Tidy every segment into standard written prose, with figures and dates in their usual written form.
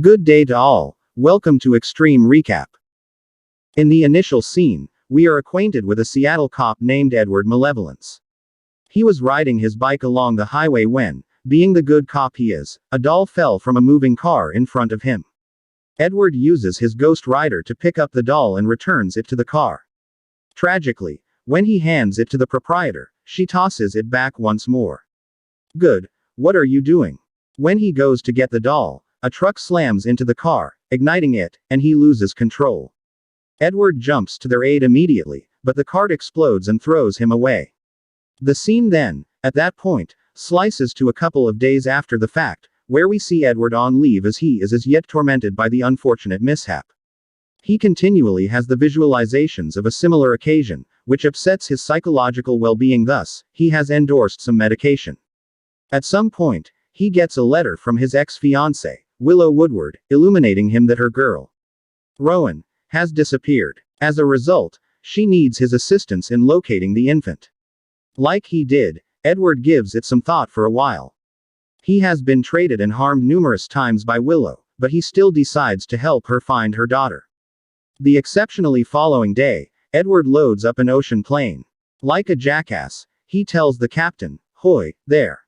Good day to all, welcome to Extreme Recap. In the initial scene, we are acquainted with a Seattle cop named Edward Malevolence. He was riding his bike along the highway when, being the good cop he is, a doll fell from a moving car in front of him. Edward uses his Ghost Rider to pick up the doll and returns it to the car. Tragically, when he hands it to the proprietor, she tosses it back once more. Good, what are you doing? When he goes to get the doll, a truck slams into the car, igniting it, and he loses control. Edward jumps to their aid immediately, but the cart explodes and throws him away. The scene then, at that point, slices to a couple of days after the fact, where we see Edward on leave as he is as yet tormented by the unfortunate mishap. He continually has the visualizations of a similar occasion, which upsets his psychological well-being, thus, he has endorsed some medication. At some point, he gets a letter from his ex-fiancée, Willow Woodward, illuminating him that her girl, Rowan, has disappeared. As a result, she needs his assistance in locating the infant. Like he did, Edward gives it some thought for a while. He has been traded and harmed numerous times by Willow, but he still decides to help her find her daughter. The exceptionally following day, Edward loads up an ocean plane. Like a jackass, he tells the captain, "Hoy, there."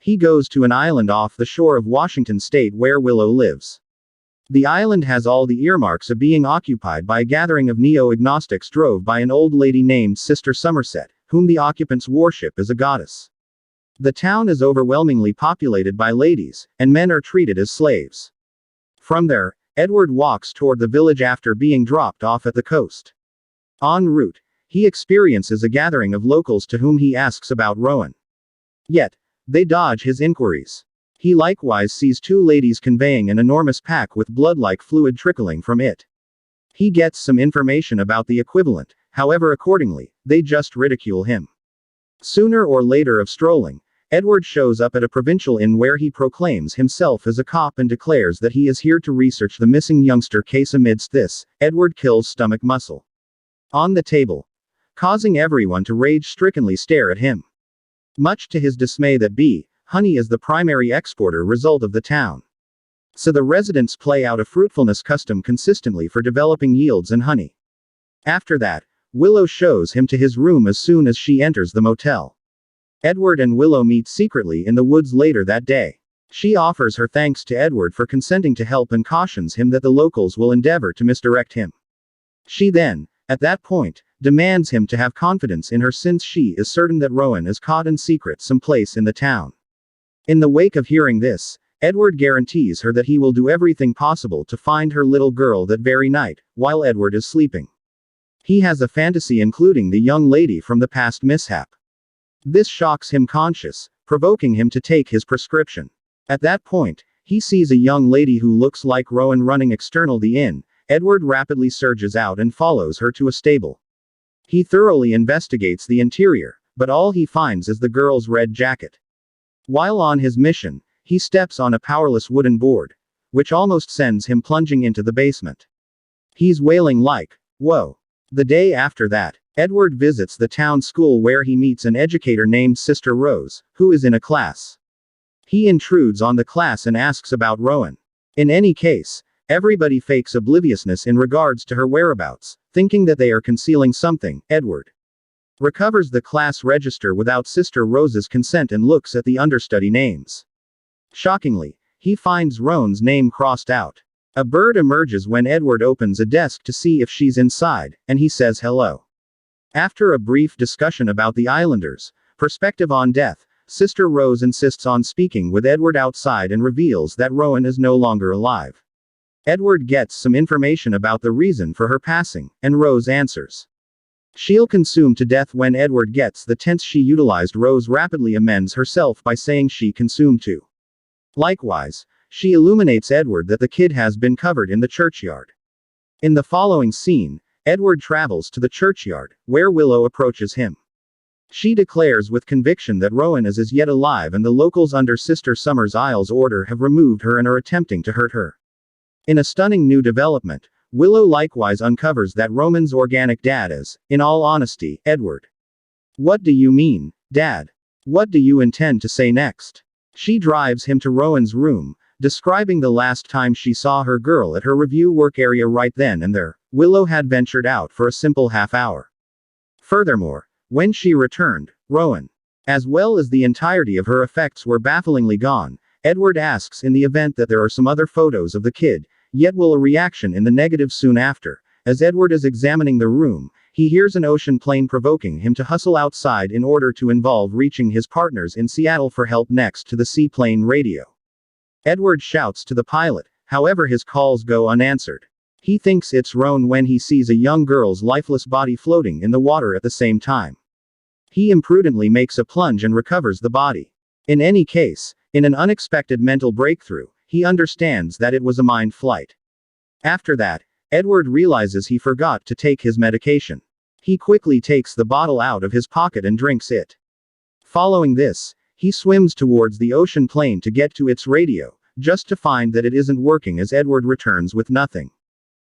He goes to an island off the shore of Washington state where Willow lives. The island has all the earmarks of being occupied by a gathering of neo-agnostics drove by an old lady named Sister Somerset, whom the occupants worship as a goddess. The town is overwhelmingly populated by ladies, and men are treated as slaves. From there, Edward walks toward the village after being dropped off at the coast. En route, he experiences a gathering of locals to whom he asks about Rowan. Yet, they dodge his inquiries. He likewise sees two ladies conveying an enormous pack with blood-like fluid trickling from it. He gets some information about the equivalent, however accordingly, they just ridicule him. Sooner or later of strolling, Edward shows up at a provincial inn where he proclaims himself as a cop and declares that he is here to research the missing youngster case. Amidst this, Edward kills stomach muscle on the table, causing everyone to rage-strickenly stare at him. Much to his dismay that honey is the primary exporter result of the town. So the residents play out a fruitfulness custom consistently for developing yields and honey. After that, Willow shows him to his room as soon as she enters the motel. Edward and Willow meet secretly in the woods later that day. She offers her thanks to Edward for consenting to help and cautions him that the locals will endeavor to misdirect him. She then, at that point, demands him to have confidence in her since she is certain that Rowan is caught in secret someplace in the town. In the wake of hearing this, Edward guarantees her that he will do everything possible to find her little girl that very night, while Edward is sleeping. He has a fantasy including the young lady from the past mishap. This shocks him conscious, provoking him to take his prescription. At that point, he sees a young lady who looks like Rowan running external the inn. Edward rapidly surges out and follows her to a stable. He thoroughly investigates the interior, but all he finds is the girl's red jacket. While on his mission, he steps on a powerless wooden board, which almost sends him plunging into the basement. He's wailing like, "Whoa." The day after that, Edward visits the town school where he meets an educator named Sister Rose, who is in a class. He intrudes on the class and asks about Rowan. In any case, everybody fakes obliviousness in regards to her whereabouts, thinking that they are concealing something. Edward recovers the class register without Sister Rose's consent and looks at the understudy names. Shockingly, he finds Rowan's name crossed out. A bird emerges when Edward opens a desk to see if she's inside, and he says hello. After a brief discussion about the Islanders' perspective on death, Sister Rose insists on speaking with Edward outside and reveals that Rowan is no longer alive. Edward gets some information about the reason for her passing, and Rose answers. She'll consume to death. When Edward gets the tense she utilized, Rose rapidly amends herself by saying she consumed too. Likewise, she illuminates Edward that the kid has been covered in the churchyard. In the following scene, Edward travels to the churchyard, where Willow approaches him. She declares with conviction that Rowan is as yet alive and the locals under Sister Summers' Isles order have removed her and are attempting to hurt her. In a stunning new development, Willow likewise uncovers that Rowan's organic dad is, in all honesty, Edward. "What do you mean, Dad? What do you intend to say next?" She drives him to Rowan's room, describing the last time she saw her girl at her review work area right then and there. Willow had ventured out for a simple half hour. Furthermore, when she returned, Rowan, as well as the entirety of her effects, were bafflingly gone. Edward asks in the event that there are some other photos of the kid, yet will a reaction in the negative soon after. As Edward is examining the room, he hears an ocean plane provoking him to hustle outside in order to involve reaching his partners in Seattle for help next to the seaplane radio. Edward shouts to the pilot, however his calls go unanswered. He thinks it's Rowan when he sees a young girl's lifeless body floating in the water at the same time. He imprudently makes a plunge and recovers the body. In any case, in an unexpected mental breakthrough, he understands that it was a mind flight. After that, Edward realizes he forgot to take his medication. He quickly takes the bottle out of his pocket and drinks it. Following this, he swims towards the ocean plane to get to its radio, just to find that it isn't working as Edward returns with nothing.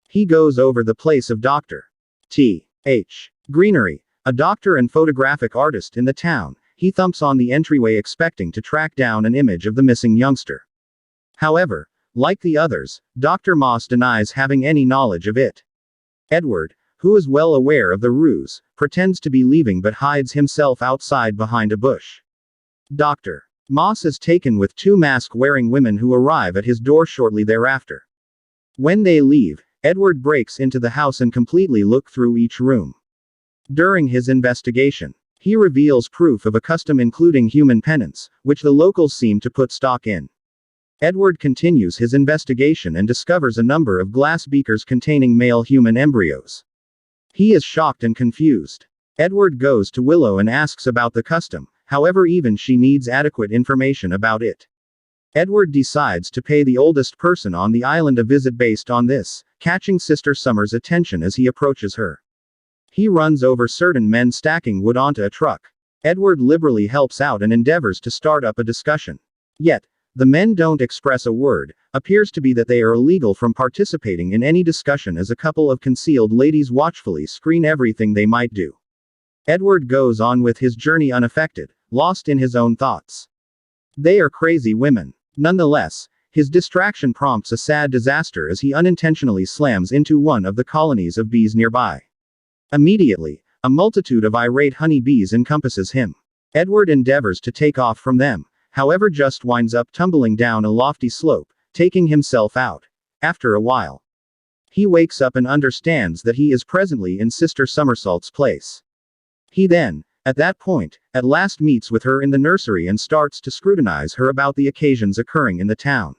He goes over the place of Dr. T.H. Greenery, a doctor and photographic artist in the town. He thumps on the entryway expecting to track down an image of the missing youngster. However, like the others, Dr. Moss denies having any knowledge of it. Edward, who is well aware of the ruse, pretends to be leaving but hides himself outside behind a bush. Dr. Moss is taken with two mask-wearing women who arrive at his door shortly thereafter. When they leave, Edward breaks into the house and completely looks through each room. During his investigation, he reveals proof of a custom including human penance, which the locals seem to put stock in. Edward continues his investigation and discovers a number of glass beakers containing male human embryos. He is shocked and confused. Edward goes to Willow and asks about the custom, however even she needs adequate information about it. Edward decides to pay the oldest person on the island a visit based on this, catching Sister Summer's attention as he approaches her. He runs over certain men stacking wood onto a truck. Edward liberally helps out and endeavors to start up a discussion. Yet, the men don't express a word. Appears to be that they are illegal from participating in any discussion as a couple of concealed ladies watchfully screen everything they might do. Edward goes on with his journey unaffected, lost in his own thoughts. They are crazy women. Nonetheless, his distraction prompts a sad disaster as he unintentionally slams into one of the colonies of bees nearby. Immediately, a multitude of irate honey bees encompasses him. Edward endeavors to take off from them, however just winds up tumbling down a lofty slope, taking himself out. After a while, he wakes up and understands that he is presently in Sister Somersault's place. He then, at that point, at last meets with her in the nursery and starts to scrutinize her about the occasions occurring in the town.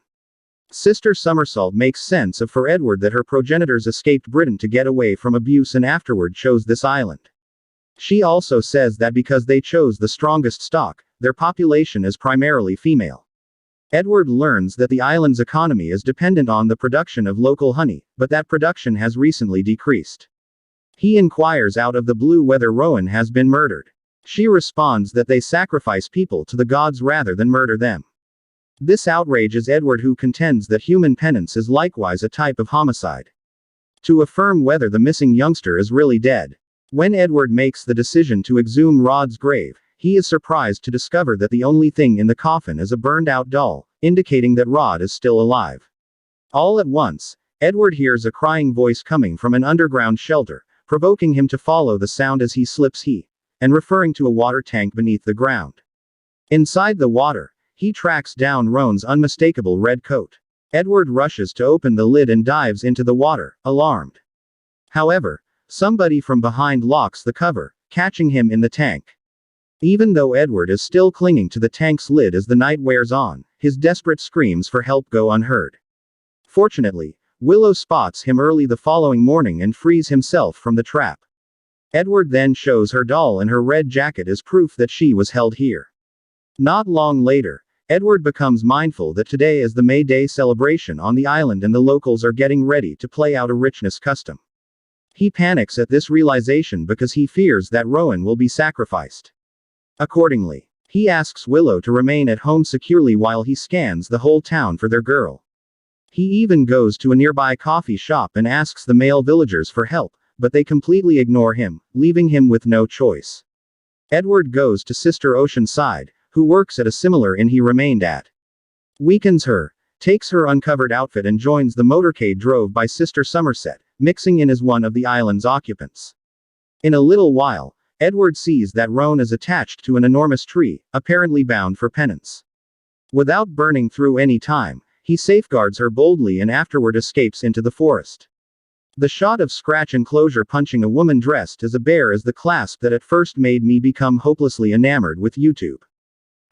Sister Somersault makes sense of for Edward that her progenitors escaped Britain to get away from abuse and afterward chose this island. She also says that because they chose the strongest stock, their population is primarily female. Edward learns that the island's economy is dependent on the production of local honey, but that production has recently decreased. He inquires out of the blue whether Rowan has been murdered. She responds that they sacrifice people to the gods rather than murder them. This outrages Edward, who contends that human penance is likewise a type of homicide. To affirm whether the missing youngster is really dead. When Edward makes the decision to exhume Rod's grave, he is surprised to discover that the only thing in the coffin is a burned-out doll, indicating that Rod is still alive. All at once, Edward hears a crying voice coming from an underground shelter, provoking him to follow the sound as he slips and referring to a water tank beneath the ground. Inside the water, he tracks down Rowan's unmistakable red coat. Edward rushes to open the lid and dives into the water, alarmed. However, somebody from behind locks the cover, catching him in the tank. Even though Edward is still clinging to the tank's lid as the night wears on, his desperate screams for help go unheard. Fortunately, Willow spots him early the following morning and frees himself from the trap. Edward then shows her doll and her red jacket as proof that she was held here. Not long later, Edward becomes mindful that today is the May Day celebration on the island and the locals are getting ready to play out a richness custom. He panics at this realization because he fears that Rowan will be sacrificed. Accordingly, he asks Willow to remain at home securely while he scans the whole town for their girl. He even goes to a nearby coffee shop and asks the male villagers for help, but they completely ignore him, leaving him with no choice. Edward goes to Sister Oceanside, who works at a similar inn he remained at. Weakens her, takes her uncovered outfit and joins the motorcade drove by Sister Somerset, mixing in as one of the island's occupants. In a little while, Edward sees that Rowan is attached to an enormous tree, apparently bound for penance. Without burning through any time, he safeguards her boldly and afterward escapes into the forest. The shot of Scratch enclosure punching a woman dressed as a bear is the clasp that at first made me become hopelessly enamored with YouTube.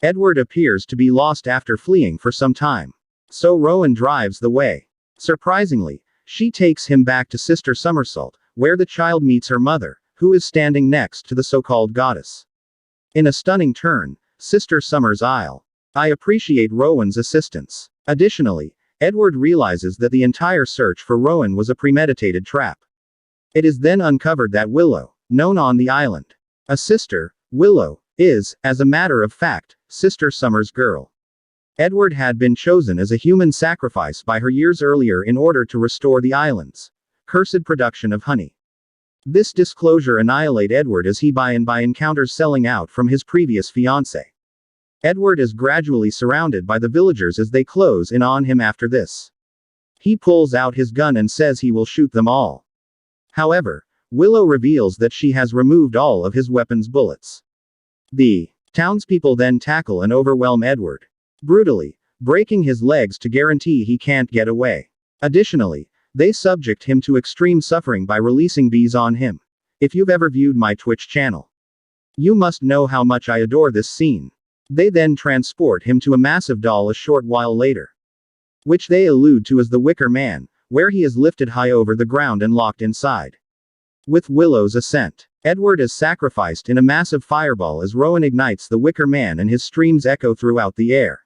Edward appears to be lost after fleeing for some time. So Rowan drives the way. Surprisingly, she takes him back to Sister Somersault, where the child meets her mother, who is standing next to the so-called goddess. In a stunning turn, Sister Summers Isle. I appreciate Rowan's assistance. Additionally, Edward realizes that the entire search for Rowan was a premeditated trap. It is then uncovered that Willow, known on the island, a sister, Willow, is, as a matter of fact, Sister Summers' girl. Edward had been chosen as a human sacrifice by her years earlier in order to restore the island's cursed production of honey. This disclosure annihilates Edward as he by and by encounters selling out from his previous fiancée. Edward is gradually surrounded by the villagers as they close in on him after this. He pulls out his gun and says he will shoot them all. However, Willow reveals that she has removed all of his weapons' bullets. The townspeople then tackle and overwhelm Edward, brutally, breaking his legs to guarantee he can't get away. Additionally, they subject him to extreme suffering by releasing bees on him. If you've ever viewed my Twitch channel, you must know how much I adore this scene. They then transport him to a massive doll a short while later, which they allude to as the Wicker Man, where he is lifted high over the ground and locked inside. With Willow's assent, Edward is sacrificed in a massive fireball as Rowan ignites the Wicker Man and his streams echo throughout the air.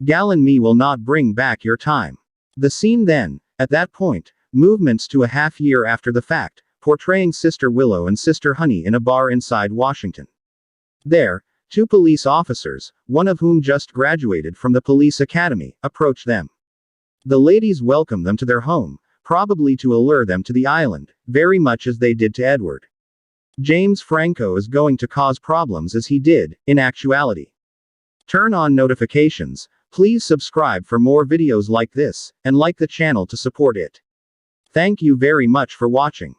Gallon me will not bring back your time. The scene then, at that point, movements to a half year after the fact, portraying Sister Willow and Sister Honey in a bar inside Washington. There, two police officers, one of whom just graduated from the police academy, approach them. The ladies welcome them to their home, probably to allure them to the island, very much as they did to Edward. James Franco is going to cause problems as he did, in actuality. Turn on notifications, please subscribe for more videos like this, and like the channel to support it. Thank you very much for watching.